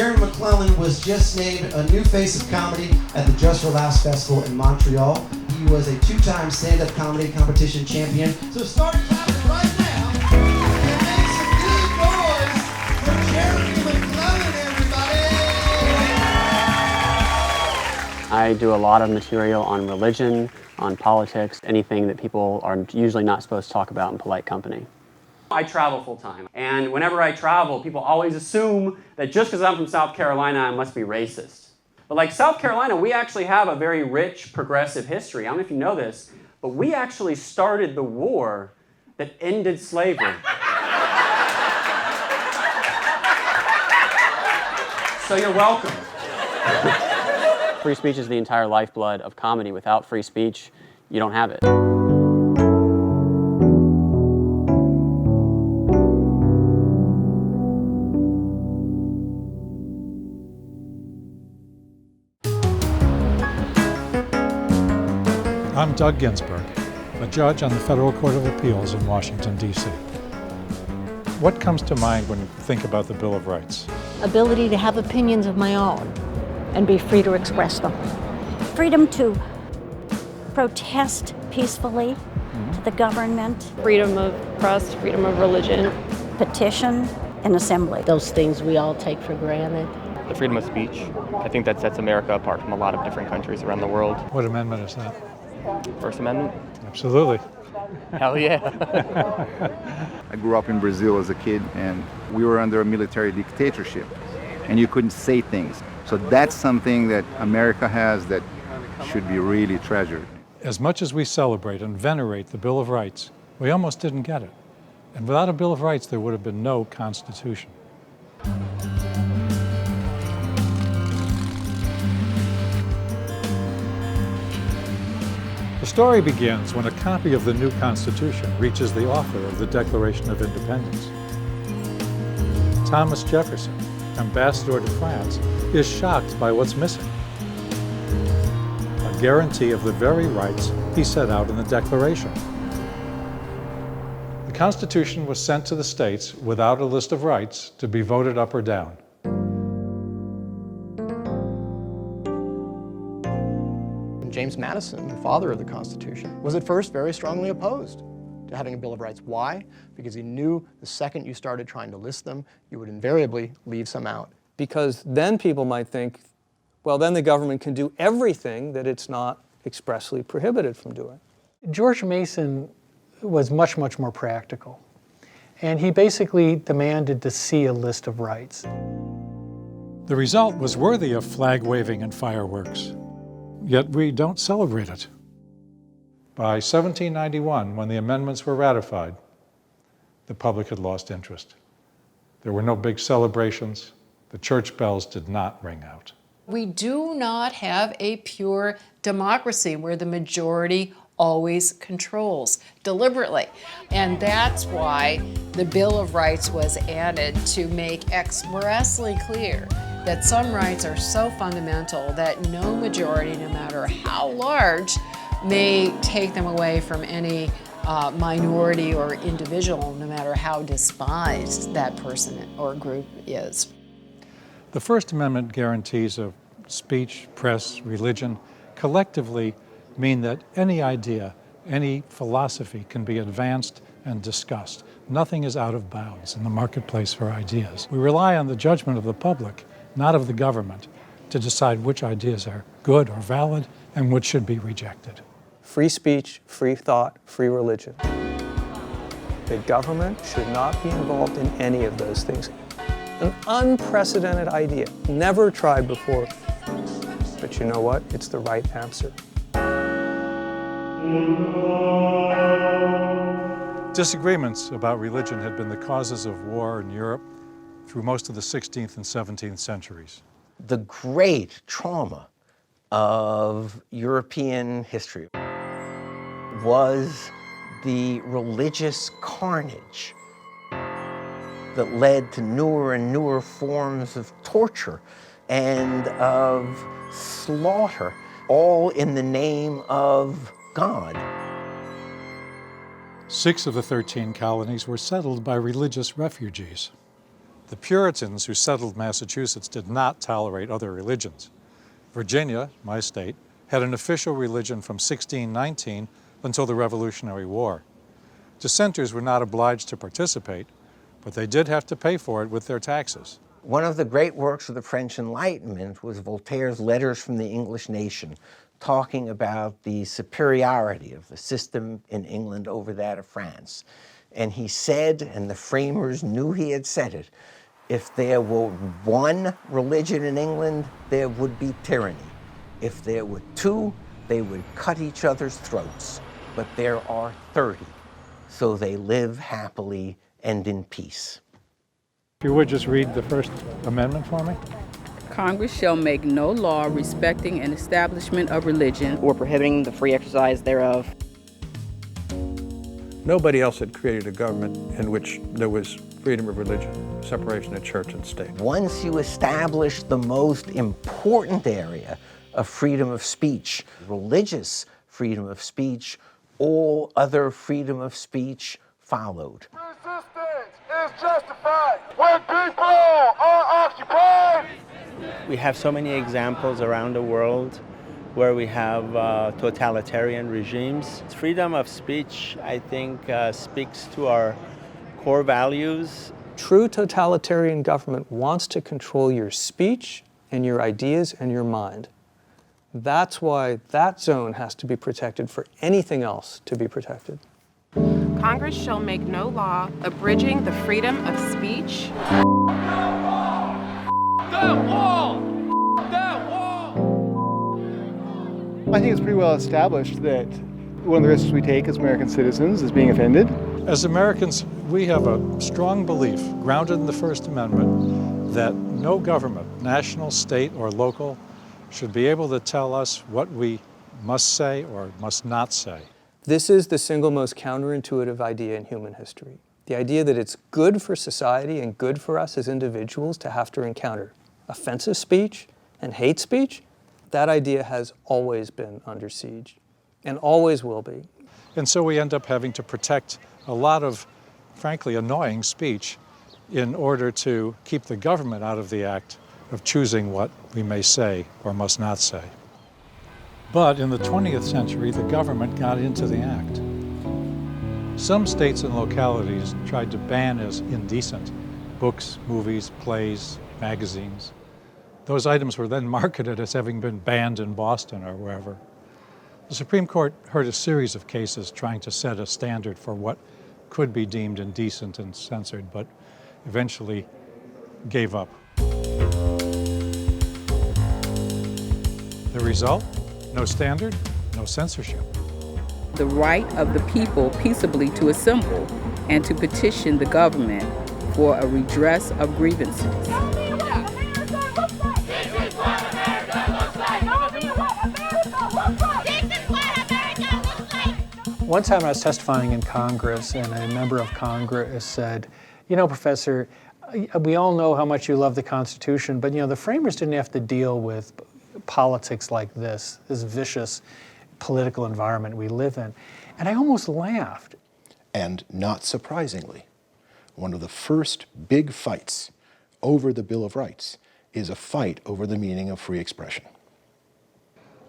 Jerry McClellan was just named a new face of comedy at the Just for Laughs Festival in Montreal. He was a two-time stand-up comedy competition champion. So start clapping right now and make some good noise for Jerry McClellan, everybody! I do a lot of material on religion, on politics, anything that people are usually not supposed to talk about in polite company. I travel full time, and whenever I travel, people always assume that just because I'm from South Carolina, I must be racist. But like South Carolina, we actually have a very rich, progressive history. I don't know if you know this, but we actually started the war that ended slavery. So you're welcome. Free speech is the entire lifeblood of comedy. Without free speech, you don't have it. I'm Doug Ginsburg, a judge on the Federal Court of Appeals in Washington, D.C. What comes to mind when you think about the Bill of Rights? Ability to have opinions of my own and be free to express them. Freedom to protest peacefully to the government. Freedom of press, freedom of religion. Petition and assembly. Those things we all take for granted. The freedom of speech. I think that sets America apart from a lot of different countries around the world. What amendment is that? First Amendment? Absolutely. Hell yeah. I grew up in Brazil as a kid, and we were under a military dictatorship, and you couldn't say things. So that's something that America has that should be really treasured. As much as we celebrate and venerate the Bill of Rights, we almost didn't get it. And without a Bill of Rights, there would have been no Constitution. The story begins when a copy of the new Constitution reaches the author of the Declaration of Independence. Thomas Jefferson, ambassador to France, is shocked by what's missing. A guarantee of the very rights he set out in the Declaration. The Constitution was sent to the states without a list of rights to be voted up or down. James Madison, the father of the Constitution, was at first very strongly opposed to having a Bill of Rights. Why? Because he knew the second you started trying to list them, you would invariably leave some out. Because then people might think, well, then the government can do everything that it's not expressly prohibited from doing. George Mason was much, much more practical. And he basically demanded to see a list of rights. The result was worthy of flag waving and fireworks. Yet we don't celebrate it. By 1791, when the amendments were ratified, the public had lost interest. There were no big celebrations. The church bells did not ring out. We do not have a pure democracy where the majority always controls deliberately. And that's why the Bill of Rights was added to make expressly clear that some rights are so fundamental that no majority, no matter how large, may take them away from any minority or individual, no matter how despised that person or group is. The First Amendment guarantees of speech, press, religion collectively mean that any idea, any philosophy can be advanced and discussed. Nothing is out of bounds in the marketplace for ideas. We rely on the judgment of the public, not of the government, to decide which ideas are good or valid and which should be rejected. Free speech, free thought, free religion. The government should not be involved in any of those things. An unprecedented idea, never tried before. But you know what? It's the right answer. Disagreements about religion had been the causes of war in Europe through most of the 16th and 17th centuries. The great trauma of European history was the religious carnage that led to newer and newer forms of torture and of slaughter, all in the name of God. 6 of the 13 colonies were settled by religious refugees. The Puritans who settled Massachusetts did not tolerate other religions. Virginia, my state, had an official religion from 1619 until the Revolutionary War. Dissenters were not obliged to participate, but they did have to pay for it with their taxes. One of the great works of the French Enlightenment was Voltaire's Letters from the English Nation, talking about the superiority of the system in England over that of France. And he said, and the framers knew he had said it, if there were one religion in England, there would be tyranny. If there were two, they would cut each other's throats. But there are 30, so they live happily and in peace. If you would just read the First Amendment for me. Congress shall make no law respecting an establishment of religion or prohibiting the free exercise thereof. Nobody else had created a government in which there was freedom of religion, separation of church and state. Once you establish the most important area of freedom of speech, religious freedom of speech, all other freedom of speech followed. Resistance is justified when people are occupied. We have so many examples around the world where we have totalitarian regimes. Freedom of speech, I think, speaks to our core values. True totalitarian government wants to control your speech and your ideas and your mind. That's why that zone has to be protected for anything else to be protected. Congress shall make no law abridging the freedom of speech. That wall! That wall! I think it's pretty well established that one of the risks we take as American citizens is being offended. As Americans, we have a strong belief, grounded in the First Amendment, that no government, national, state, or local, should be able to tell us what we must say or must not say. This is the single most counterintuitive idea in human history. The idea that it's good for society and good for us as individuals to have to encounter offensive speech and hate speech, that idea has always been under siege and always will be. And so we end up having to protect a lot of, frankly, annoying speech in order to keep the government out of the act of choosing what we may say or must not say. But in the 20th century, the government got into the act. Some states and localities tried to ban as indecent books, movies, plays, magazines. Those items were then marketed as having been banned in Boston or wherever. The Supreme Court heard a series of cases trying to set a standard for what could be deemed indecent and censored, but eventually gave up. The result? No standard, no censorship. The right of the people peaceably to assemble and to petition the government for a redress of grievances. One time I was testifying in Congress, and a member of Congress said, "You know, Professor, we all know how much you love the Constitution, but the framers didn't have to deal with politics like this vicious political environment we live in." And I almost laughed. And not surprisingly, one of the first big fights over the Bill of Rights is a fight over the meaning of free expression.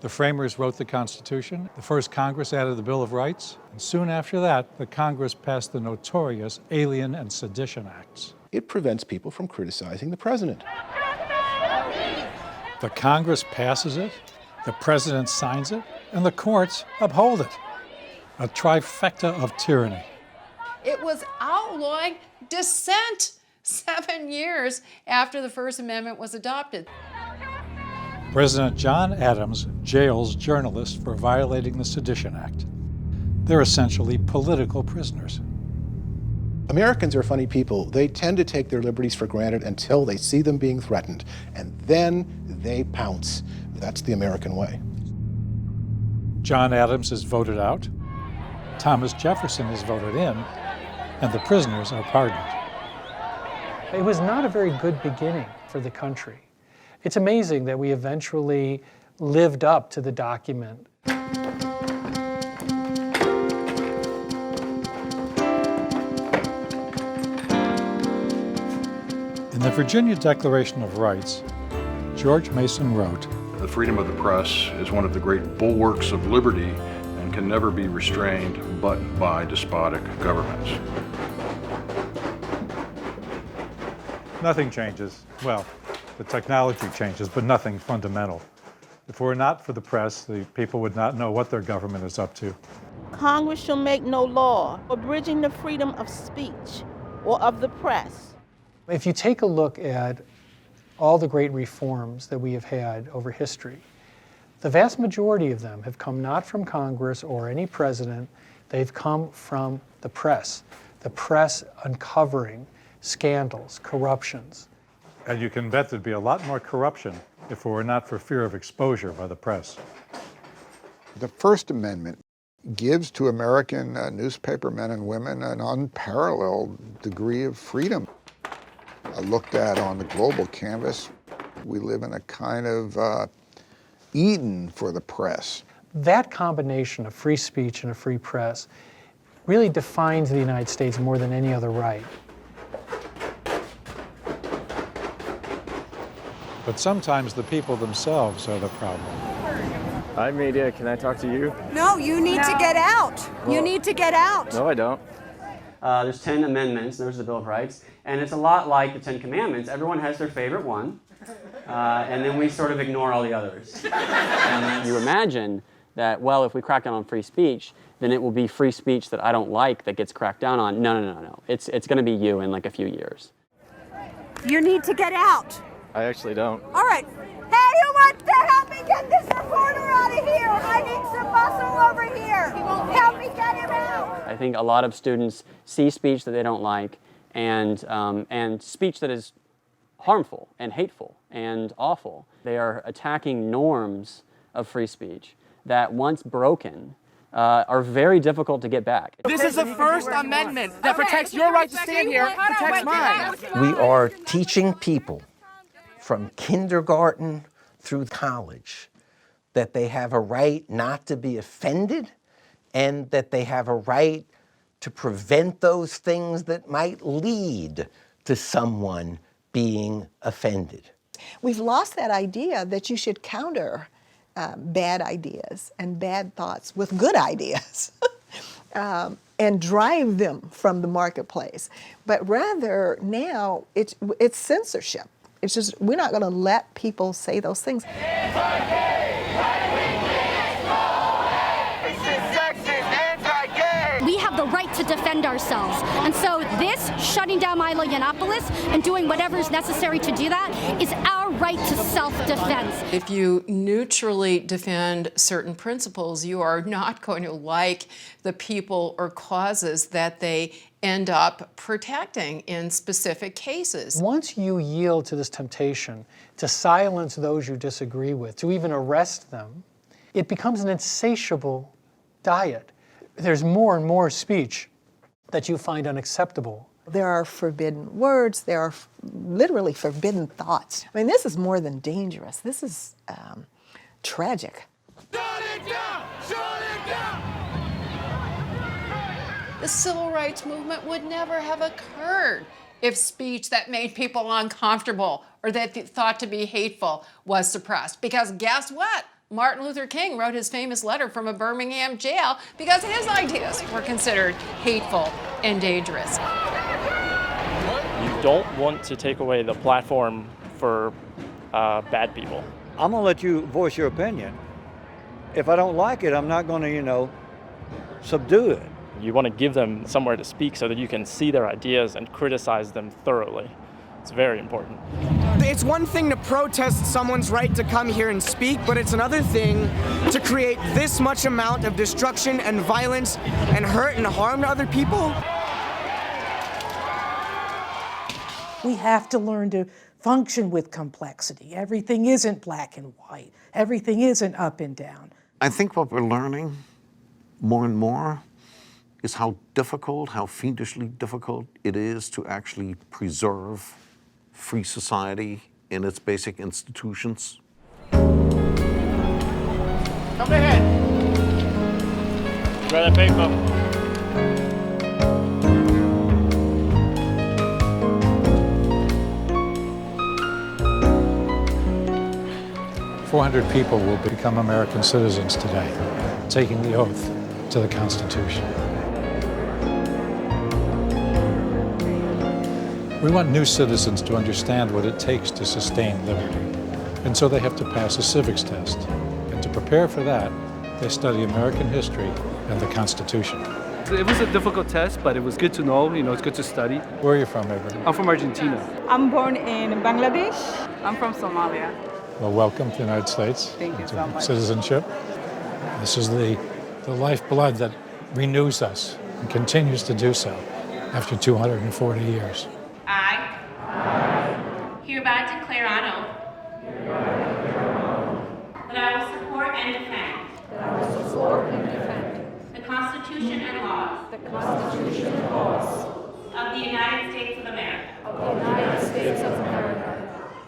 The framers wrote the Constitution. The first Congress added the Bill of Rights. And soon after that, the Congress passed the notorious Alien and Sedition Acts. It prevents people from criticizing the president. The Congress passes it, the president signs it, and the courts uphold it. A trifecta of tyranny. It was outlawing dissent 7 years after the First Amendment was adopted. President John Adams jails journalists for violating the Sedition Act. They're essentially political prisoners. Americans are funny people. They tend to take their liberties for granted until they see them being threatened, and then they pounce. That's the American way. John Adams is voted out, Thomas Jefferson is voted in, and the prisoners are pardoned. It was not a very good beginning for the country. It's amazing that we eventually lived up to the document. In Virginia Declaration of Rights, George Mason wrote, "The freedom of the press is one of the great bulwarks of liberty and can never be restrained but by despotic governments." Nothing changes. Well, the technology changes, but nothing fundamental. If it were not for the press, the people would not know what their government is up to. Congress shall make no law abridging the freedom of speech or of the press. If you take a look at all the great reforms that we have had over history, the vast majority of them have come not from Congress or any president, they've come from the press uncovering scandals, corruptions. And you can bet there'd be a lot more corruption if it were not for fear of exposure by the press. The First Amendment gives to American newspaper men and women an unparalleled degree of freedom. Looked at on the global canvas, we live in a kind of Eden for the press. That combination of free speech and a free press really defines the United States more than any other right. But sometimes the people themselves are the problem. Hi, media. Can I talk to you? No, you need to get out. Well, you need to get out. No, I don't. There's 10 amendments, there's the Bill of Rights, and it's a lot like the 10 Commandments. Everyone has their favorite one, and then we sort of ignore all the others. And you imagine that, well, if we crack down on free speech, then it will be free speech that I don't like that gets cracked down on. No. It's going to be you in like a few years. You need to get out. I actually don't. All right. Hey, who wants to help me get this reporter out of here? I need some muscle over here. Help me get him out. I think a lot of students see speech that they don't like and speech that is harmful and hateful and awful. They are attacking norms of free speech that once broken are very difficult to get back. This is the First Amendment that protects your right to stand here, protects mine. We are teaching people from kindergarten through college that they have a right not to be offended and that they have a right to prevent those things that might lead to someone being offended. We've lost that idea that you should counter bad ideas and bad thoughts with good ideas and drive them from the marketplace. But rather now it's censorship. It's just, we're not going to let people say those things. We have the right to defend ourselves. And so this, shutting down Milo Yiannopoulos and doing whatever is necessary to do that, is our right to self-defense. If you neutrally defend certain principles, you are not going to like the people or causes that they end up protecting in specific cases. Once you yield to this temptation to silence those you disagree with, to even arrest them, it becomes an insatiable diet. There's more and more speech that you find unacceptable. There are forbidden words, there are literally forbidden thoughts. I mean, this is more than dangerous. This is tragic. The civil rights movement would never have occurred if speech that made people uncomfortable or that they thought to be hateful was suppressed. Because guess what? Martin Luther King wrote his famous letter from a Birmingham jail because his ideas were considered hateful and dangerous. You don't want to take away the platform for bad people. I'm going to let you voice your opinion. If I don't like it, I'm not going to, subdue it. You want to give them somewhere to speak so that you can see their ideas and criticize them thoroughly. It's very important. It's one thing to protest someone's right to come here and speak, but it's another thing to create this much amount of destruction and violence and hurt and harm to other people. We have to learn to function with complexity. Everything isn't black and white. Everything isn't up and down. I think what we're learning more and more is how difficult, how fiendishly difficult it is to actually preserve free society in its basic institutions. Come ahead. Grab that paper. 400 people will become American citizens today, taking the oath to the Constitution. We want new citizens to understand what it takes to sustain liberty. And so they have to pass a civics test. And to prepare for that, they study American history and the Constitution. It was a difficult test, but it was good to know, it's good to study. Where are you from, Avery? I'm from Argentina. I'm born in Bangladesh. I'm from Somalia. Well, welcome to the United States. Thank you so much. Citizenship. This is the lifeblood that renews us and continues to do so after 240 years. I hereby declare on oath that I will support and defend the Constitution and laws of the United States of America.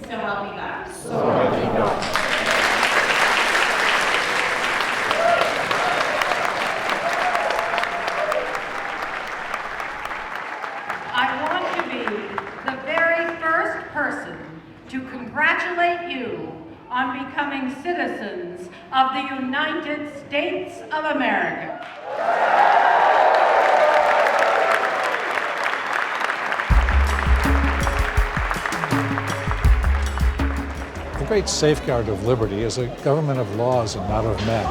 So help me God. I want to be the very first person to congratulate you on becoming citizens of the United States of America. The great safeguard of liberty is a government of laws and not of men.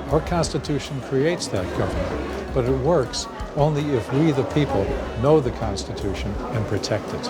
Our Constitution creates that government, but it works only if we, the people, know the Constitution and protect it.